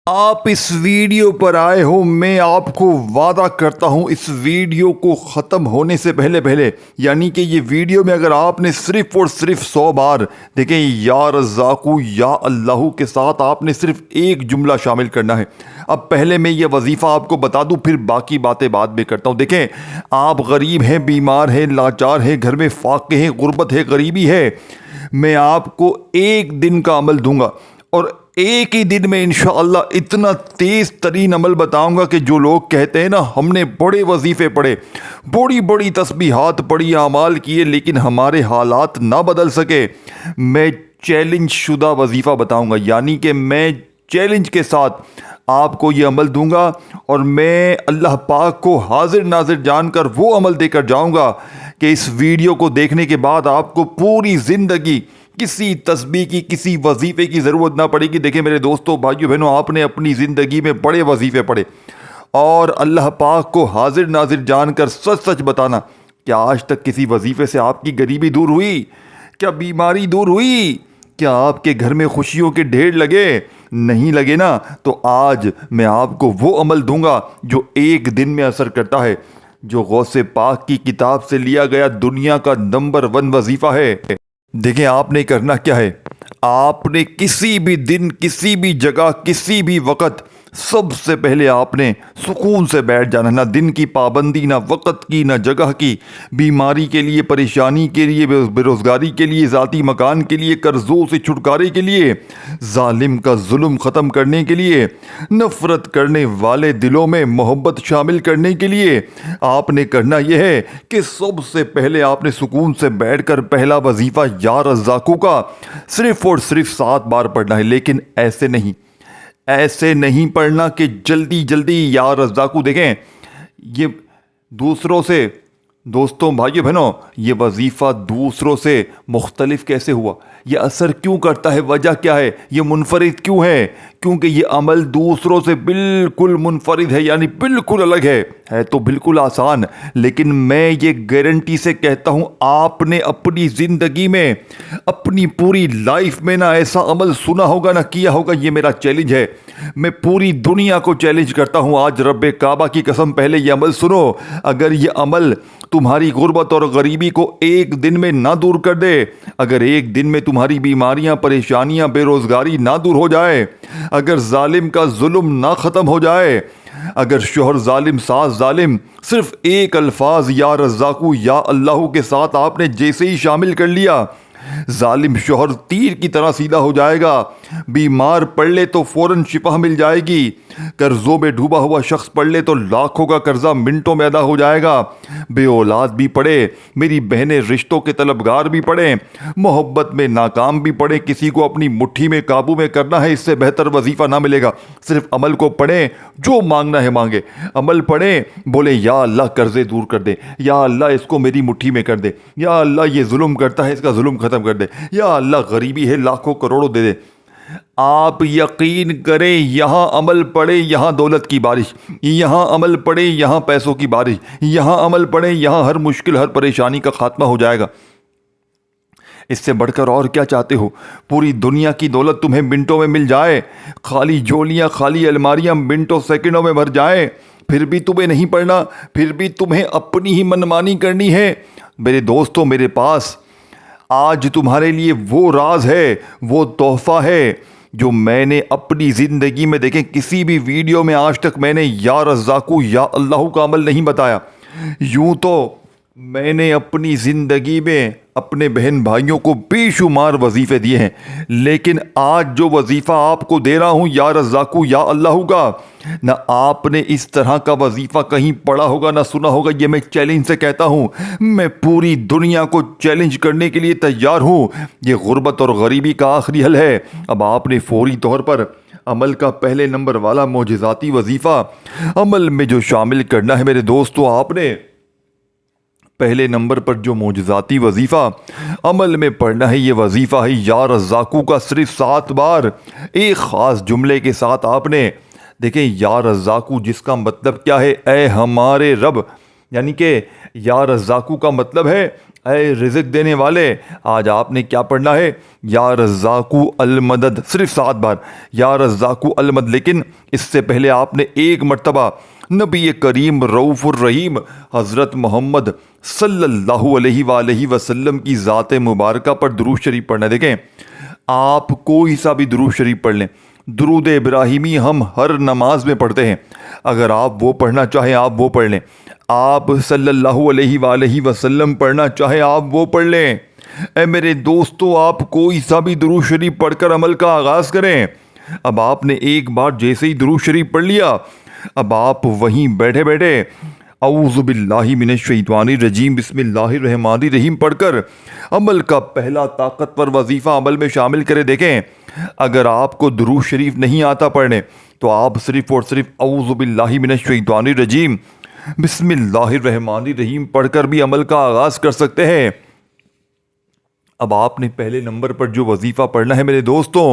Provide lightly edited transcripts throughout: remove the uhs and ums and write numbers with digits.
آپ اس ویڈیو پر آئے ہو، میں آپ کو وعدہ کرتا ہوں اس ویڈیو کو ختم ہونے سے پہلے یعنی کہ یہ ویڈیو میں اگر آپ نے صرف اور صرف 100 بار دیکھیں یا رزاقو یا اللہ کے ساتھ آپ نے صرف ایک جملہ شامل کرنا ہے۔ اب پہلے میں یہ وظیفہ آپ کو بتا دوں، پھر باقی باتیں بعد میں کرتا ہوں۔ دیکھیں، آپ غریب ہیں، بیمار ہیں، لاچار ہیں، گھر میں فاقے ہیں، غربت ہے، غریبی ہے، میں آپ کو ایک دن کا عمل دوں گا، اور ایک ہی دن میں انشاءاللہ اتنا تیز ترین عمل بتاؤں گا کہ جو لوگ کہتے ہیں نا ہم نے بڑے وظیفے پڑھے، بڑی بڑی تسبیحات پڑھی، اعمال کیے، لیکن ہمارے حالات نہ بدل سکے، میں چیلنج شدہ وظیفہ بتاؤں گا، یعنی کہ میں چیلنج کے ساتھ آپ کو یہ عمل دوں گا، اور میں اللہ پاک کو حاضر ناظر جان کر وہ عمل دے کر جاؤں گا کہ اس ویڈیو کو دیکھنے کے بعد آپ کو پوری زندگی کسی تسبیح کی، کسی وظیفے کی ضرورت نہ پڑے گی۔ دیکھیں میرے دوستو، بھائیو بہنوں، آپ نے اپنی زندگی میں بڑے وظیفے پڑھے، اور اللہ پاک کو حاضر ناظر جان کر سچ سچ بتانا، کیا آج تک کسی وظیفے سے آپ کی غریبی دور ہوئی؟ کیا بیماری دور ہوئی؟ کیا آپ کے گھر میں خوشیوں کے ڈھیر لگے؟ نہیں لگے نا؟ تو آج میں آپ کو وہ عمل دوں گا جو ایک دن میں اثر کرتا ہے، جو غوث پاک کی کتاب سے لیا گیا دنیا کا نمبر 1 وظیفہ ہے۔ دیکھیں، آپ نے کرنا کیا ہے، آپ نے کسی بھی دن، کسی بھی جگہ، کسی بھی وقت سب سے پہلے آپ نے سکون سے بیٹھ جانا، نہ دن کی پابندی، نہ وقت کی، نہ جگہ کی، بیماری کے لیے، پریشانی کے لیے، بے روزگاری کے لیے، ذاتی مکان کے لیے، قرضوں سے چھٹکارے کے لیے، ظالم کا ظلم ختم کرنے کے لیے، نفرت کرنے والے دلوں میں محبت شامل کرنے کے لیے آپ نے کرنا یہ ہے کہ سب سے پہلے آپ نے سکون سے بیٹھ کر پہلا وظیفہ یا رزاقو کا صرف اور صرف 7 بار پڑھنا ہے، لیکن ایسے نہیں پڑھنا کہ جلدی جلدی یا رزاقو۔ دیکھیں، یہ دوسروں سے، دوستوں، بھائیو بہنوں، یہ وظیفہ دوسروں سے مختلف کیسے ہوا؟ یہ اثر کیوں کرتا ہے؟ وجہ کیا ہے؟ یہ منفرد کیوں ہے؟ کیونکہ یہ عمل دوسروں سے بالکل منفرد ہے، یعنی بالکل الگ ہے تو بالکل آسان، لیکن میں یہ گارنٹی سے کہتا ہوں آپ نے اپنی زندگی میں، اپنی پوری لائف میں نہ ایسا عمل سنا ہوگا نہ کیا ہوگا۔ یہ میرا چیلنج ہے، میں پوری دنیا کو چیلنج کرتا ہوں، آج رب کعبہ کی قسم، پہلے یہ عمل سنو۔ اگر یہ عمل تمہاری غربت اور غریبی کو ایک دن میں نہ دور کر دے، اگر ایک دن میں تمہاری بیماریاں، پریشانیاں، بے روزگاری نہ دور ہو جائے، اگر ظالم کا ظلم نہ ختم ہو جائے، اگر شوہر ظالم، ساس ظالم، صرف ایک الفاظ یا رزاقو یا اللہ کے ساتھ آپ نے جیسے ہی شامل کر لیا، ظالم شوہر تیر کی طرح سیدھا ہو جائے گا، بیمار پڑ لے تو فوراً شفا مل جائے گی، قرضوں میں ڈوبا ہوا شخص پڑ لے تو لاکھوں کا قرضہ منٹوں میں ادا ہو جائے گا، بے اولاد بھی پڑے، میری بہنیں رشتوں کے طلبگار بھی پڑے، محبت میں ناکام بھی پڑے، کسی کو اپنی مٹھی میں قابو میں کرنا ہے، اس سے بہتر وظیفہ نہ ملے گا۔ صرف عمل کو پڑھیں، جو مانگنا ہے مانگے، عمل پڑھیں، بولے یا اللہ قرضے دور کر دے، یا اللہ اس کو میری مٹھی میں کر دے، یا اللہ یہ ظلم کرتا ہے اس کا ظلم ختم کر دے، یا اللہ غریبی ہے لاکھوں کروڑوں دے دے۔ آپ یقین کریں، یہاں عمل پڑے یہاں دولت کی بارش، یہاں عمل پڑے یہاں پیسوں کی بارش، یہاں عمل پڑے یہاں ہر مشکل، ہر پریشانی کا خاتمہ ہو جائے گا۔ اس سے بڑھ کر اور کیا چاہتے ہو؟ پوری دنیا کی دولت تمہیں منٹوں میں مل جائے، خالی جولیاں، خالی الماریاں منٹوں سیکنڈوں میں بھر جائیں، پھر بھی تمہیں نہیں پڑھنا، پھر بھی تمہیں اپنی ہی منمانی کرنی ہے۔ میرے دوستوں، میرے پاس آج تمہارے لیے وہ راز ہے، وہ تحفہ ہے جو میں نے اپنی زندگی میں، دیکھیں کسی بھی ویڈیو میں آج تک میں نے یا رزاقو یا اللہ کا عمل نہیں بتایا۔ یوں تو میں نے اپنی زندگی میں اپنے بہن بھائیوں کو بے شمار وظیفے دیے ہیں، لیکن آج جو وظیفہ آپ کو دے رہا ہوں یا رزاقو یا اللہ کا، نہ آپ نے اس طرح کا وظیفہ کہیں پڑھا ہوگا نہ سنا ہوگا۔ یہ میں چیلنج سے کہتا ہوں، میں پوری دنیا کو چیلنج کرنے کے لیے تیار ہوں۔ یہ غربت اور غریبی کا آخری حل ہے۔ اب آپ نے فوری طور پر عمل کا پہلے نمبر والا معجزاتی وظیفہ عمل میں جو شامل کرنا ہے میرے دوستو، آپ نے پہلے نمبر پر جو معجزاتی وظیفہ عمل میں پڑھنا ہے، یہ وظیفہ ہے یا رزاقو کا، صرف 7 بار ایک خاص جملے کے ساتھ۔ آپ نے دیکھیں یا رزاقو جس کا مطلب کیا ہے؟ اے ہمارے رب، یعنی کہ یا رزاقو کا مطلب ہے اے رزق دینے والے، آج آپ نے کیا پڑھنا ہے؟ یا رزاقو المدد، صرف 7 بار یا رزاقو المدد. لیکن اس سے پہلے آپ نے ایک مرتبہ نبی کریم رؤوف الرحیم حضرت محمد صلی اللہ علیہ وآلہ وسلم کی ذات مبارکہ پر درود شریف پڑھنا. دیکھیں، آپ کوئی سا بھی درود شریف پڑھ لیں، درود ابراہیمی ہم ہر نماز میں پڑھتے ہیں، اگر آپ وہ پڑھنا چاہیں آپ وہ پڑھ لیں، آپ صلی اللہ علیہ وآلہ وسلم پڑھنا چاہیں آپ وہ پڑھ لیں. اے میرے دوستو، آپ کوئی سا بھی درود شریف پڑھ کر عمل کا آغاز کریں. اب آپ نے ایک بار جیسے ہی درود شریف پڑھ لیا، اب آپ وہیں بیٹھے بیٹھے اعوذ باللہ من الشیطان الرجیم بسم اللہ الرحمن الرحیم پڑھ کر عمل کا پہلا طاقتور وظیفہ عمل میں شامل کرے. دیکھیں، اگر آپ کو درود شریف نہیں آتا پڑھنے تو آپ صرف اور صرف اعوذ باللہ من الشیطان الرجیم بسم اللہ الرحمن الرحیم پڑھ کر بھی عمل کا آغاز کر سکتے ہیں. اب آپ نے پہلے نمبر پر جو وظیفہ پڑھنا ہے میرے دوستوں،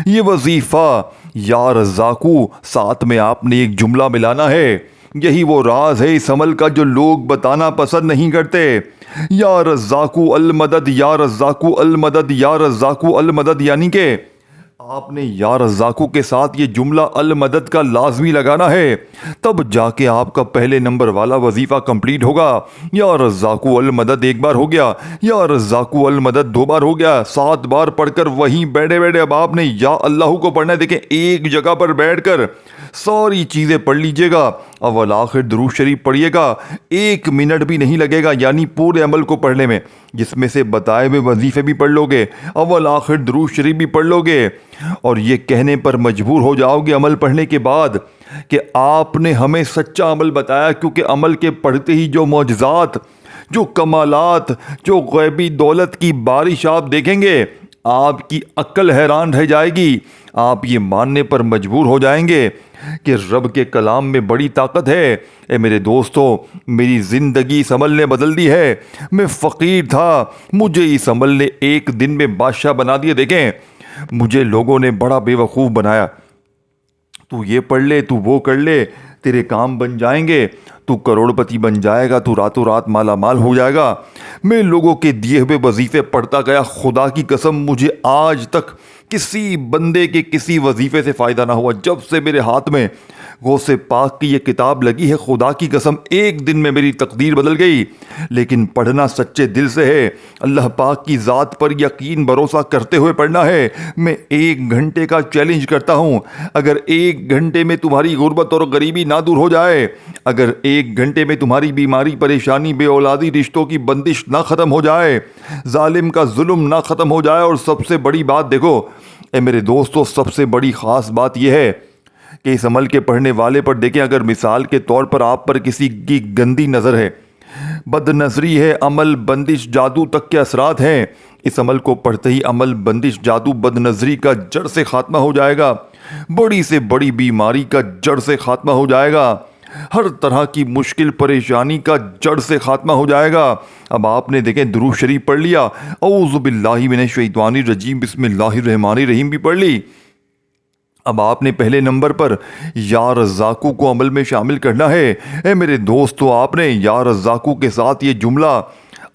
یہ وظیفہ یا رزاقو، ساتھ میں آپ نے ایک جملہ ملانا ہے. یہی وہ راز ہے اس عمل کا جو لوگ بتانا پسند نہیں کرتے. یا رزاقو المدد، یا رزاقو المدد، یا رزاقو المدد، یعنی کہ آپ نے یا رزاقو کے ساتھ یہ جملہ المدد کا لازمی لگانا ہے، تب جا کے آپ کا پہلے نمبر والا وظیفہ کمپلیٹ ہوگا. یا رزاقو المدد ایک بار ہو گیا، یا رزاقو المدد 2 بار ہو گیا، 7 بار پڑھ کر وہیں بیٹھے بیٹھے اب آپ نے یا اللہ کو پڑھنا ہے. دیکھیں، ایک جگہ پر بیٹھ کر ساری چیزیں پڑھ لیجئے گا، اول آخر درود شریف پڑھیے گا، 1 منٹ بھی نہیں لگے گا، یعنی پورے عمل کو پڑھنے میں، جس میں سے بتائے ہوئے وظیفے بھی پڑھ لو گے، اول آخر درود شریف بھی پڑھ لو گے، اور یہ کہنے پر مجبور ہو جاؤ گے عمل پڑھنے کے بعد کہ آپ نے ہمیں سچا عمل بتایا. کیونکہ عمل کے پڑھتے ہی جو معجزات، جو کمالات، جو غیبی دولت کی بارش آپ دیکھیں گے، آپ کی عقل حیران رہ جائے گی. آپ یہ ماننے پر مجبور ہو جائیں گے کہ رب کے کلام میں بڑی طاقت ہے. اے میرے دوستو، میری زندگی اس عمل نے بدل دی ہے. میں فقیر تھا، مجھے اس عمل نے ایک دن میں بادشاہ بنا دیا. دیکھیں، مجھے لوگوں نے بڑا بے وقوف بنایا، تو یہ پڑھ لے، تو وہ کر لے، تیرے کام بن جائیں گے، تو کروڑ پتی بن جائے گا، تو راتوں رات مالا مال ہو جائے گا. میں لوگوں کے دیے ہوئے وظیفے پڑھتا گیا، خدا کی قسم مجھے آج تک کسی بندے کے کسی وظیفے سے فائدہ نہ ہوا. جب سے میرے ہاتھ میں غوث پاک کی یہ کتاب لگی ہے، خدا کی قسم ایک دن میں میری تقدیر بدل گئی. لیکن پڑھنا سچے دل سے ہے، اللہ پاک کی ذات پر یقین بھروسہ کرتے ہوئے پڑھنا ہے. میں 1 گھنٹے کا چیلنج کرتا ہوں، اگر 1 گھنٹے میں تمہاری غربت اور غریبی نہ دور ہو جائے، اگر 1 گھنٹے میں تمہاری بیماری، پریشانی، بے اولادی، رشتوں کی بندش نہ ختم ہو جائے، ظالم کا ظلم نہ ختم ہو جائے، اور سب سے بڑی بات دیکھو اے میرے دوستو، سب سے بڑی خاص بات یہ ہے کہ اس عمل کے پڑھنے والے پر دیکھیں، اگر مثال کے طور پر آپ پر کسی کی گندی نظر ہے، بد نظری ہے، عمل، بندش، جادو تک کے اثرات ہیں، اس عمل کو پڑھتے ہی عمل، بندش، جادو، بد نظری کا جڑ سے خاتمہ ہو جائے گا، بڑی سے بڑی بیماری کا جڑ سے خاتمہ ہو جائے گا، ہر طرح کی مشکل پریشانی کا جڑ سے خاتمہ ہو جائے گا. اب آپ نے دیکھیں درود شریف پڑھ لیا، اعوذ باللہ من الشیطان الرجیم بسم اللہ الرحمن الرحیم بھی پڑھ لی. اب آپ نے پہلے نمبر پر یا رزاقو کو عمل میں شامل کرنا ہے. اے میرے دوستو، آپ نے یا رزاقو کے ساتھ یہ جملہ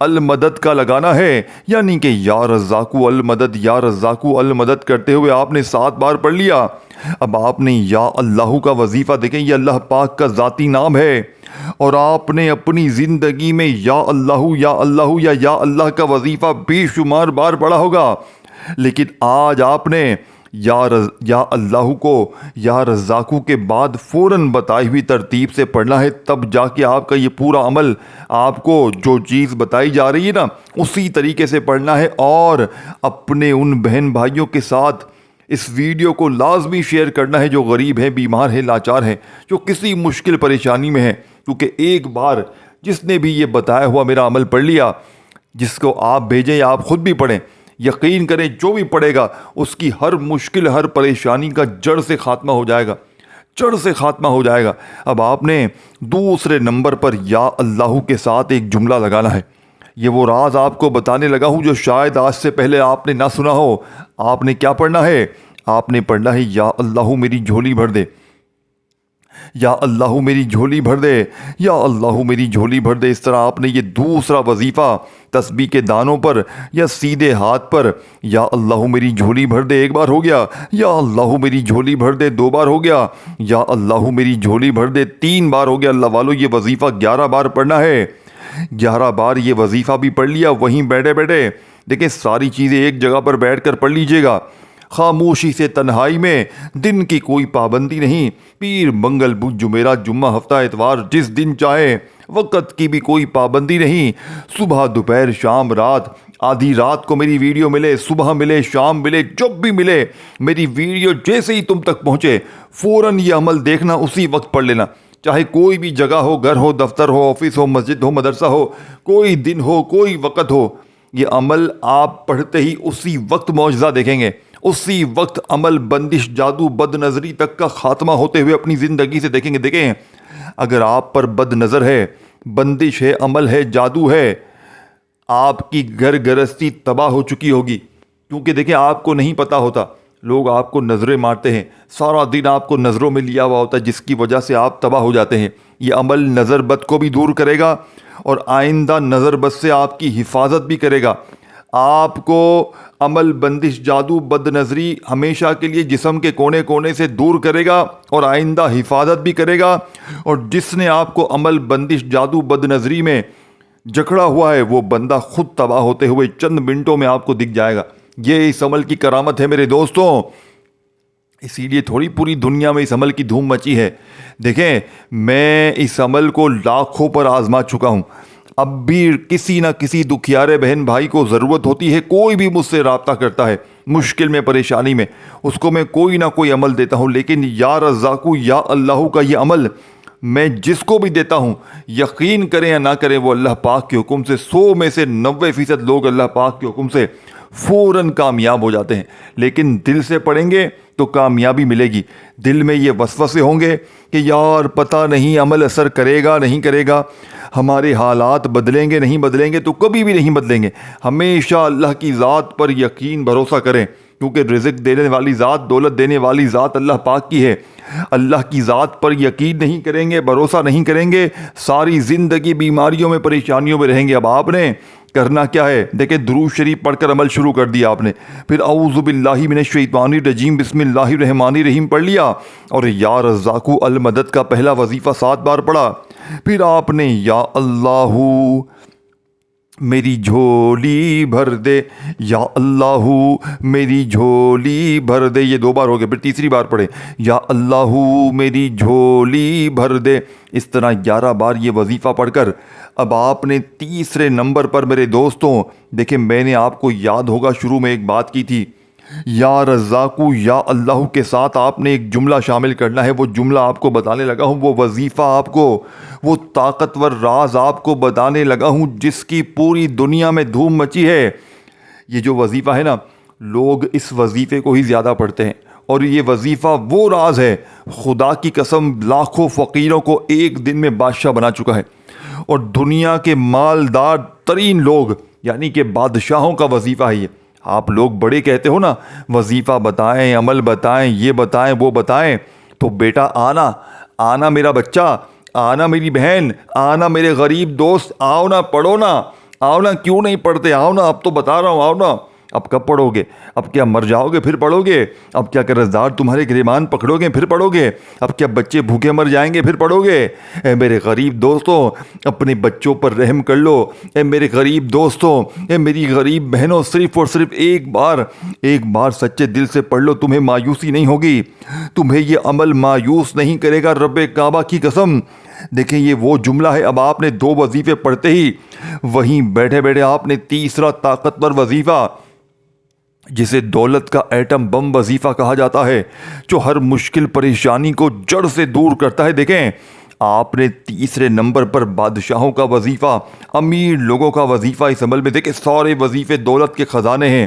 المدد کا لگانا ہے، یعنی کہ یا رزاقو المدد، یا رزاقو المدد کرتے ہوئے آپ نے 7 بار پڑھ لیا. اب آپ نے یا اللہ کا وظیفہ، دیکھیں یہ اللہ پاک کا ذاتی نام ہے، اور آپ نے اپنی زندگی میں یا اللہ یا اللہ یا اللہ کا وظیفہ بے شمار بار پڑھا ہوگا. لیکن آج آپ نے یا اللہ کو یا رزاقو کے بعد فوراً بتائی ہوئی ترتیب سے پڑھنا ہے، تب جا کے آپ کا یہ پورا عمل، آپ کو جو چیز بتائی جا رہی ہے نا اسی طریقے سے پڑھنا ہے. اور اپنے ان بہن بھائیوں کے ساتھ اس ویڈیو کو لازمی شیئر کرنا ہے جو غریب ہیں، بیمار ہیں، لاچار ہیں، جو کسی مشکل پریشانی میں ہیں. کیونکہ ایک بار جس نے بھی یہ بتایا ہوا میرا عمل پڑھ لیا، جس کو آپ بھیجیں یا آپ خود بھی پڑھیں، یقین کریں جو بھی پڑھے گا اس کی ہر مشکل، ہر پریشانی کا جڑ سے خاتمہ ہو جائے گا، جڑ سے خاتمہ ہو جائے گا. اب آپ نے دوسرے نمبر پر یا اللہ کے ساتھ ایک جملہ لگانا ہے. یہ وہ راز آپ کو بتانے لگا ہوں جو شاید آج سے پہلے آپ نے نہ سنا ہو. آپ نے کیا پڑھنا ہے؟ آپ نے پڑھنا ہے یا اللہ میری جھولی بھر دے. یا اللہ میری جھولی بھر دے، یا اللہ میری جھولی بھر دے۔ اس طرح آپ نے یہ دوسرا وظیفہ تسبیح کے دانوں پر یا سیدھے ہاتھ پر یا اللہ میری جھولی بھر دے ایک بار ہو گیا، یا اللہ میری جھولی بھر دے دو بار ہو گیا، یا اللہ میری جھولی بھر دے تین بار ہو گیا۔ اللہ والو یہ وظیفہ 11 بار پڑھنا ہے۔ 11 بار یہ وظیفہ بھی پڑھ لیا وہیں بیٹھے بیٹھے۔ دیکھیں ساری چیزیں ایک جگہ پر بیٹھ کر پڑھ لیجئے گا، خاموشی سے تنہائی میں، دن کی کوئی پابندی نہیں، پیر منگل بدھ جمعرات جمعہ ہفتہ اتوار جس دن چاہے، وقت کی بھی کوئی پابندی نہیں، صبح دوپہر شام رات، آدھی رات کو میری ویڈیو ملے، صبح ملے شام ملے، جب بھی ملے میری ویڈیو جیسے ہی تم تک پہنچے فوراً یہ عمل دیکھنا، اسی وقت پڑھ لینا، چاہے کوئی بھی جگہ ہو، گھر ہو، دفتر ہو، آفس ہو، مسجد ہو، مدرسہ ہو، کوئی دن ہو، کوئی وقت ہو، یہ عمل آپ پڑھتے ہی اسی وقت معجزہ دیکھیں گے، اسی وقت عمل بندش جادو بد نظری تک کا خاتمہ ہوتے ہوئے اپنی زندگی سے دیکھیں گے۔ دیکھیں اگر آپ پر بد نظر ہے، بندش ہے، عمل ہے، جادو ہے، آپ کی گھر گرستی تباہ ہو چکی ہوگی، کیونکہ دیکھیں آپ کو نہیں پتا ہوتا، لوگ آپ کو نظریں مارتے ہیں، سارا دن آپ کو نظروں میں لیا ہوا ہوتا ہے جس کی وجہ سے آپ تباہ ہو جاتے ہیں۔ یہ عمل نظر بد کو بھی دور کرے گا اور آئندہ نظر بد سے آپ کی حفاظت بھی کرے گا۔ آپ کو عمل بندش جادو بد نظری ہمیشہ کے لیے جسم کے کونے کونے سے دور کرے گا اور آئندہ حفاظت بھی کرے گا، اور جس نے آپ کو عمل بندش جادو بد نظری میں جکڑا ہوا ہے وہ بندہ خود تباہ ہوتے ہوئے چند منٹوں میں آپ کو دکھ جائے گا۔ یہ اس عمل کی کرامت ہے میرے دوستوں، اسی لیے تھوڑی پوری دنیا میں اس عمل کی دھوم مچی ہے۔ دیکھیں میں اس عمل کو لاکھوں پر آزما چکا ہوں، اب بھی کسی نہ کسی دکھیارے بہن بھائی کو ضرورت ہوتی ہے، کوئی بھی مجھ سے رابطہ کرتا ہے مشکل میں پریشانی میں، اس کو میں کوئی نہ کوئی عمل دیتا ہوں، لیکن یا رزاقو یا اللہ کا یہ عمل میں جس کو بھی دیتا ہوں، یقین کریں یا نہ کریں، وہ اللہ پاک کے حکم سے 100 میں سے 90% لوگ اللہ پاک کے حکم سے فوراً کامیاب ہو جاتے ہیں۔ لیکن دل سے پڑھیں گے تو کامیابی ملے گی۔ دل میں یہ وسوسے ہوں گے کہ یار پتہ نہیں عمل اثر کرے گا نہیں کرے گا، ہمارے حالات بدلیں گے نہیں بدلیں گے، تو کبھی بھی نہیں بدلیں گے۔ ہمیشہ اللہ کی ذات پر یقین بھروسہ کریں، کیونکہ رزق دینے والی ذات، دولت دینے والی ذات اللہ پاک کی ہے۔ اللہ کی ذات پر یقین نہیں کریں گے، بھروسہ نہیں کریں گے، ساری زندگی بیماریوں میں پریشانیوں میں رہیں گے۔ اب آپ نے کرنا کیا ہے؟ دیکھیں درود شریف پڑھ کر عمل شروع کر دیا آپ نے، پھر اعوذ باللہ من الشیطان الرجیم بسم اللہ الرحمن الرحیم پڑھ لیا، اور یا رزاقو المدد کا پہلا وظیفہ 7 بار پڑھا، پھر آپ نے یا اللہ میری جھولی بھر دے، یا اللہ میری جھولی بھر دے، یہ 2 بار ہو گئے، پھر تیسری بار پڑھیں یا اللہ میری جھولی بھر دے۔ اس طرح 11 بار یہ وظیفہ پڑھ کر اب آپ نے تیسرے نمبر پر میرے دوستوں، دیکھیں میں نے آپ کو یاد ہوگا شروع میں ایک بات کی تھی، یا رزاقو یا اللہ کے ساتھ آپ نے ایک جملہ شامل کرنا ہے، وہ جملہ آپ کو بتانے لگا ہوں، وہ وظیفہ آپ کو، وہ طاقتور راز آپ کو بتانے لگا ہوں جس کی پوری دنیا میں دھوم مچی ہے۔ یہ جو وظیفہ ہے نا، لوگ اس وظیفے کو ہی زیادہ پڑھتے ہیں، اور یہ وظیفہ وہ راز ہے، خدا کی قسم لاکھوں فقیروں کو ایک دن میں بادشاہ بنا چکا ہے، اور دنیا کے مالدار ترین لوگ یعنی کہ بادشاہوں کا وظیفہ ہے یہ۔ آپ لوگ بڑے کہتے ہو نا وظیفہ بتائیں، عمل بتائیں، یہ بتائیں وہ بتائیں، تو بیٹا آنا میرا بچہ، آنا میری بہن، آنا میرے غریب دوست، آؤ نا پڑھو نا، آؤ نا، کیوں نہیں پڑھتے، آؤ نا، اب تو بتا رہا ہوں، آؤ نا۔ اب کب پڑھو گے؟ اب کیا مر جاؤ گے پھر پڑھو گے؟ اب کیا قرض دار تمہارے گریبان پکڑو گے پھر پڑھو گے؟ اب کیا بچے بھوکے مر جائیں گے پھر پڑھو گے؟ اے میرے غریب دوستوں اپنے بچوں پر رحم کر لو، اے میرے غریب دوستوں، اے میری غریب بہنوں، صرف اور صرف ایک بار سچے دل سے پڑھ لو، تمہیں مایوسی نہیں ہوگی، تمہیں یہ عمل مایوس نہیں کرے گا، رب کعبہ کی قسم۔ دیکھیں یہ وہ جملہ ہے، اب آپ نے 2 وظیفے پڑھتے ہی وہیں بیٹھے بیٹھے آپ نے تیسرا طاقتور وظیفہ، جسے دولت کا ایٹم بم وظیفہ کہا جاتا ہے، جو ہر مشکل پریشانی کو جڑ سے دور کرتا ہے۔ دیکھیں آپ نے تیسرے نمبر پر بادشاہوں کا وظیفہ، امیر لوگوں کا وظیفہ اس عمل میں، دیکھیں سارے وظیفے دولت کے خزانے ہیں،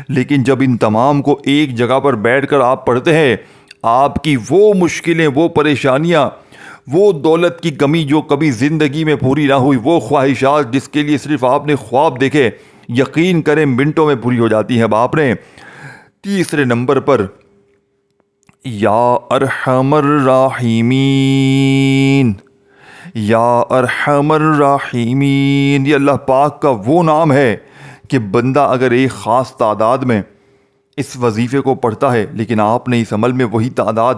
لیکن جب ان تمام کو ایک جگہ پر بیٹھ کر آپ پڑھتے ہیں، آپ کی وہ مشکلیں، وہ پریشانیاں، وہ دولت کی کمی جو کبھی زندگی میں پوری نہ ہوئی، وہ خواہشات جس کے لیے صرف آپ نے خواب دیکھے، یقین کریں منٹوں میں پوری ہو جاتی ہیں۔ اب آپ نے تیسرے نمبر پر یا ارحم الراحمین، یا ارحم الراحمین، یہ اللہ پاک کا وہ نام ہے کہ بندہ اگر ایک خاص تعداد میں اس وظیفے کو پڑھتا ہے، لیکن آپ نے اس عمل میں وہی تعداد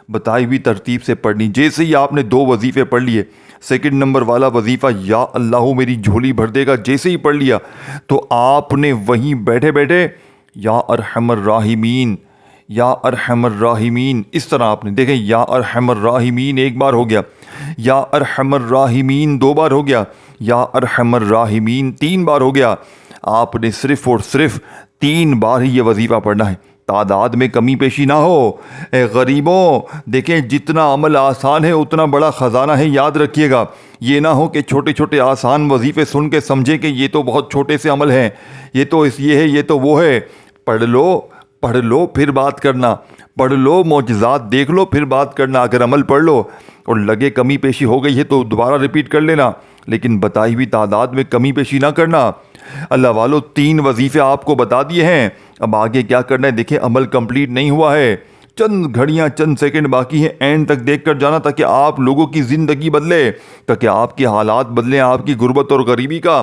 بتائی ہوئی ترتیب سے پڑھنی. جیسے ہی آپ نے 2 وظیفے پڑھ لیے، سیکنڈ نمبر والا وظیفہ یا اللہ میری جھولی بھر دے گا جیسے ہی پڑھ لیا، تو آپ نے وہیں بیٹھے بیٹھے یا ارحم الراحمین، یا ارحم الراحمین، اس طرح آپ نے دیکھیں، یا ارحم الراحمین 1 بار ہو گیا، یا ارحم الراحمین 2 بار ہو گیا، یا ارحم الراحمین 3 بار ہو گیا. آپ نے صرف اور صرف 3 بار ہی یہ وظیفہ پڑھنا ہے، تعداد میں کمی پیشی نہ ہو. اے غریبوں، دیکھیں جتنا عمل آسان ہے اتنا بڑا خزانہ ہے، یاد رکھیے گا. یہ نہ ہو کہ چھوٹے چھوٹے آسان وظیفے سن کے سمجھیں کہ یہ تو بہت چھوٹے سے عمل ہیں، یہ تو یہ ہے، یہ تو وہ ہے. پڑھ لو پھر بات کرنا، پڑھ لو معجزات دیکھ لو پھر بات کرنا. اگر عمل پڑھ لو اور لگے کمی پیشی ہو گئی ہے تو دوبارہ ریپیٹ کر لینا، لیکن بتائی ہوئی تعداد میں کمی پیشی نہ کرنا. اللہ والو 3 وظیفے آپ کو بتا دیے ہیں، اب آگے کیا کرنا ہے دیکھیں. عمل کمپلیٹ نہیں ہوا ہے، چند گھڑیاں چند سیکنڈ باقی ہیں، اینڈ تک دیکھ کر جانا تاکہ آپ لوگوں کی زندگی بدلے، تاکہ آپ کے حالات بدلیں، آپ کی غربت اور غریبی کا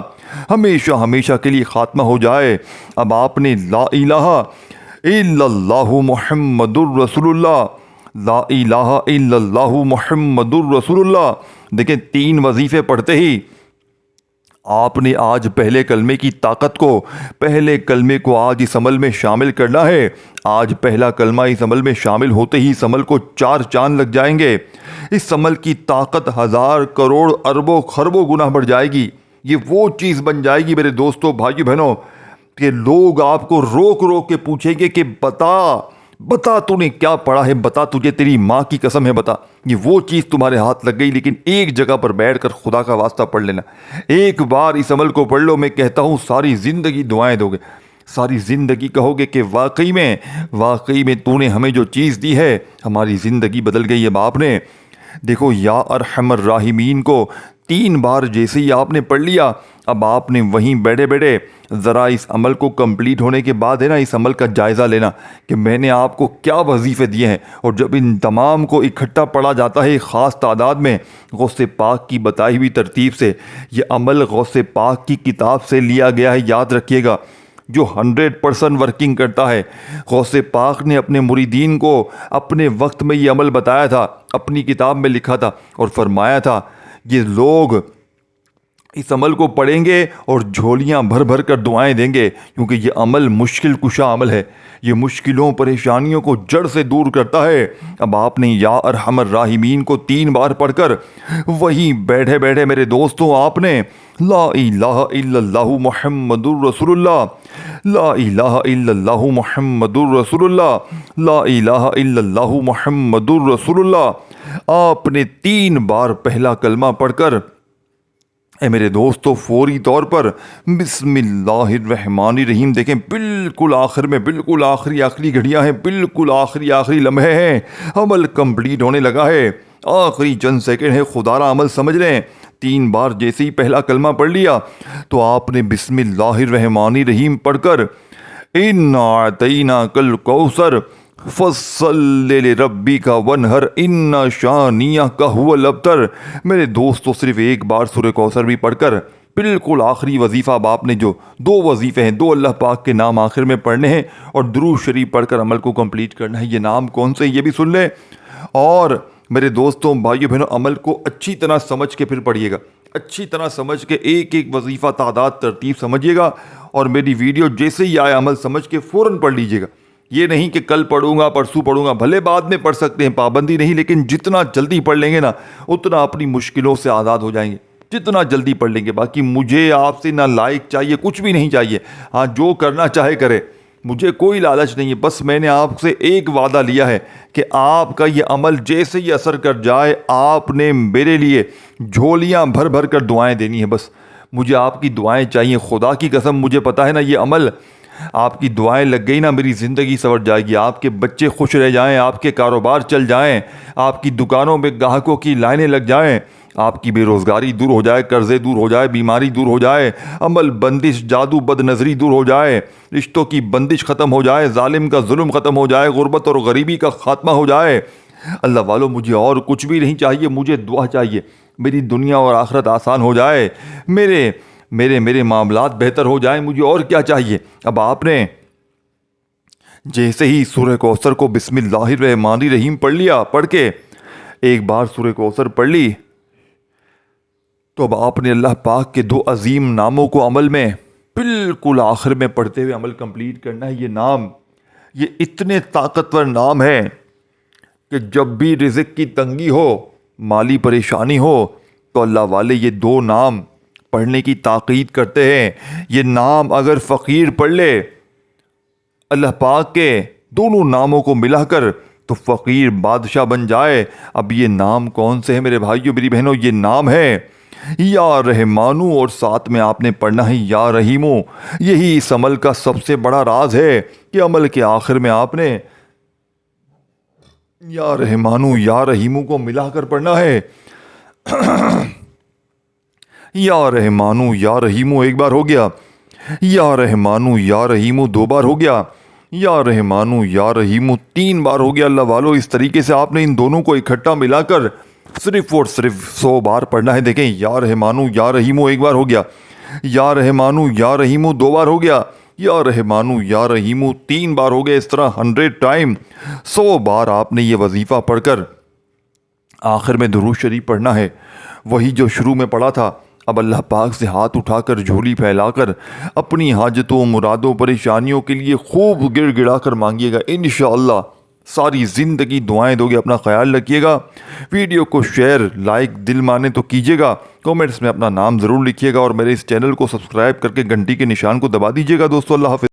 ہمیشہ ہمیشہ کے لیے خاتمہ ہو جائے. اب آپ نے لا الہ الا اللہ محمد الرسول اللہ، لا الہ الا اللہ محمد الرسول اللہ. دیکھیں 3 وظیفے پڑھتے ہی آپ نے آج پہلے کلمے کی طاقت کو، پہلے کلمے کو آج اس عمل میں شامل کرنا ہے. آج پہلا کلمہ اس عمل میں شامل ہوتے ہی اس عمل کو 4 چاند لگ جائیں گے. اس عمل کی طاقت 1000 کروڑ اربوں خربوں گنا بڑھ جائے گی. یہ وہ چیز بن جائے گی میرے دوستوں بھائیو بہنوں کہ لوگ آپ کو روک روک کے پوچھیں گے کہ بتا تو نے کیا پڑھا ہے، بتا، تجھے تیری ماں کی قسم ہے بتا. یہ وہ چیز تمہارے ہاتھ لگ گئی، لیکن ایک جگہ پر بیٹھ کر خدا کا واسطہ پڑھ لینا. ایک بار اس عمل کو پڑھ لو، میں کہتا ہوں ساری زندگی دعائیں دو گے، ساری زندگی کہو گے کہ واقعی میں تو نے ہمیں جو چیز دی ہے ہماری زندگی بدل گئی ہے. باپ نے دیکھو یا ارحم الراحمین کو 3 بار جیسے ہی آپ نے پڑھ لیا، اب آپ نے وہیں بیٹھے بیٹھے ذرا اس عمل کو کمپلیٹ ہونے کے بعد ہے نا اس عمل کا جائزہ لینا کہ میں نے آپ کو کیا وظیفے دیے ہیں. اور جب ان تمام کو اکٹھا پڑھا جاتا ہے ایک خاص تعداد میں غوث پاک کی بتائی ہوئی ترتیب سے، یہ عمل غوث پاک کی کتاب سے لیا گیا ہے، یاد رکھیے گا، جو 100% ورکنگ کرتا ہے. غوث پاک نے اپنے مریدین کو اپنے وقت میں یہ عمل بتایا تھا، اپنی کتاب میں لکھا تھا اور فرمایا تھا یہ لوگ اس عمل کو پڑھیں گے اور جھولیاں بھر بھر کر دعائیں دیں گے، کیونکہ یہ عمل مشکل کشا عمل ہے، یہ مشکلوں پریشانیوں کو جڑ سے دور کرتا ہے. اب آپ نے یا ارحم الراحمین کو 3 بار پڑھ کر وہیں بیٹھے بیٹھے میرے دوستوں آپ نے لا الہ الا اللہ محمد الرسول اللہ، لا الہ الا اللہ محمد الرسول اللہ، لا الہ الا اللہ محمد الرسول اللہ. آپ نے 3 بار پہلا کلمہ پڑھ کر اے میرے دوستو فوری طور پر بسم اللہ الرحمن الرحیم، دیکھیں بالکل آخر میں، بالکل آخری گھڑیاں ہیں، بالکل آخری لمحے ہیں، عمل کمپلیٹ ہونے لگا ہے، آخری چند سیکنڈ ہے. خدا را عمل سمجھ لیں. 3 بار جیسے ہی پہلا کلمہ پڑھ لیا تو آپ نے بسم اللہ الرحمن الرحیم پڑھ کر اِنَّا أَعْطَيْنَاكَ الْكَوْثَرَ فَصَلِّ لِرَبِّكَ وَانْحَرْ إِنَّ شَانِئَكَ هُوَ الْأَبْتَرُ. میرے دوستو صرف ایک بار سورہ کوثر بھی پڑھ کر بالکل آخری وظیفہ اب آپ نے جو 2 وظیفے ہیں، 2 اللہ پاک کے نام آخر میں پڑھنے ہیں اور درود شریف پڑھ کر عمل کو کمپلیٹ کرنا ہے. یہ نام کون سے یہ بھی سن لیں. اور میرے دوستوں بھائیو بہنوں عمل کو اچھی طرح سمجھ کے پھر پڑھیے گا، اچھی طرح سمجھ کے ایک ایک وظیفہ تعداد ترتیب سمجھیے گا، اور میری ویڈیو جیسے ہی آئے عمل سمجھ کے فوراً پڑھ لیجیے گا. یہ نہیں کہ کل پڑھوں گا پرسوں پڑھوں گا، بھلے بعد میں پڑھ سکتے ہیں، پابندی نہیں، لیکن جتنا جلدی پڑھ لیں گے نا اتنا اپنی مشکلوں سے آزاد ہو جائیں گے، جتنا جلدی پڑھ لیں گے. باقی مجھے آپ سے نہ لائک چاہیے، کچھ بھی نہیں چاہیے، ہاں جو کرنا چاہے کرے، مجھے کوئی لالچ نہیں ہے. بس میں نے آپ سے ایک وعدہ لیا ہے کہ آپ کا یہ عمل جیسے ہی اثر کر جائے آپ نے میرے لیے جھولیاں بھر بھر کر دعائیں دینی ہیں. بس مجھے آپ کی دعائیں چاہیے. خدا کی قسم مجھے پتا ہے نا یہ عمل آپ کی دعائیں لگ گئی نا میری زندگی سنور جائے گی، آپ کے بچے خوش رہ جائیں، آپ کے کاروبار چل جائیں، آپ کی دکانوں میں گاہکوں کی لائنیں لگ جائیں، آپ کی بے روزگاری دور ہو جائے، قرضے دور ہو جائے، بیماری دور ہو جائے، عمل بندش، جادو بد نظری دور ہو جائے، رشتوں کی بندش ختم ہو جائے، ظالم کا ظلم ختم ہو جائے، غربت اور غریبی کا خاتمہ ہو جائے۔ اللہ والو، مجھے اور کچھ بھی نہیں چاہیے، مجھے دعا چاہیے، میری دنیا اور آخرت آسان ہو جائے، میرے معاملات بہتر ہو جائیں، مجھے اور کیا چاہیے۔ اب آپ نے جیسے ہی سورہ کوثر کو بسم اللہ الرحمن الرحیم پڑھ کے ایک بار سورہ کوثر پڑھ لی، تو اب آپ نے اللہ پاک کے 2 عظیم ناموں کو عمل میں بالکل آخر میں پڑھتے ہوئے عمل کمپلیٹ کرنا ہے۔ یہ اتنے طاقتور نام ہے کہ جب بھی رزق کی تنگی ہو، مالی پریشانی ہو، تو اللہ والے یہ 2 نام پڑھنے کی تاکید کرتے ہیں۔ یہ نام اگر فقیر پڑھ لے اللہ پاک کے دونوں ناموں کو ملا کر، تو فقیر بادشاہ بن جائے۔ اب یہ نام کون سے ہیں میرے بھائیوں میری بہنوں؟ یہ نام ہے یا رحمانو، اور ساتھ میں آپ نے پڑھنا ہے یا رحیمو۔ یہی اس عمل کا سب سے بڑا راز ہے کہ عمل کے آخر میں آپ نے یا رحمانو یا رحیمو کو ملا کر پڑھنا ہے۔ یا رحمانو یا رحیمو ایک بار ہو گیا، یا رحمانو یا رحیمو 2 بار ہو گیا، یا رحمانو یا رحیمو 3 بار ہو گیا۔ اللہ والو، اس طریقے سے آپ نے ان دونوں کو اکٹھا ملا کر صرف اور صرف 100 بار پڑھنا ہے۔ دیکھیں، یا رحمانو یا رحیمو ایک بار ہو گیا، یا رحمانو یا رحیمو 2 بار ہو گیا، یا رحمانو یا رحیمو 3 بار ہو گیا۔ اس طرح 100 ٹائم 100 بار آپ نے یہ وظیفہ پڑھ کر آخر میں درود شریف پڑھنا ہے، وہی جو شروع میں پڑھا تھا۔ اب اللہ پاک سے ہاتھ اٹھا کر، جھولی پھیلا کر اپنی حاجتوں، مرادوں، پریشانیوں کے لیے خوب گڑ گڑا کر مانگیے گا۔ انشاءاللہ ساری زندگی دعائیں دو گے۔ اپنا خیال رکھیے گا۔ ویڈیو کو شیئر، لائک، دل مانے تو کیجیے گا۔ کومنٹس میں اپنا نام ضرور لکھیے گا، اور میرے اس چینل کو سبسکرائب کر کے گھنٹی کے نشان کو دبا دیجیے گا دوستو۔ اللہ حافظ۔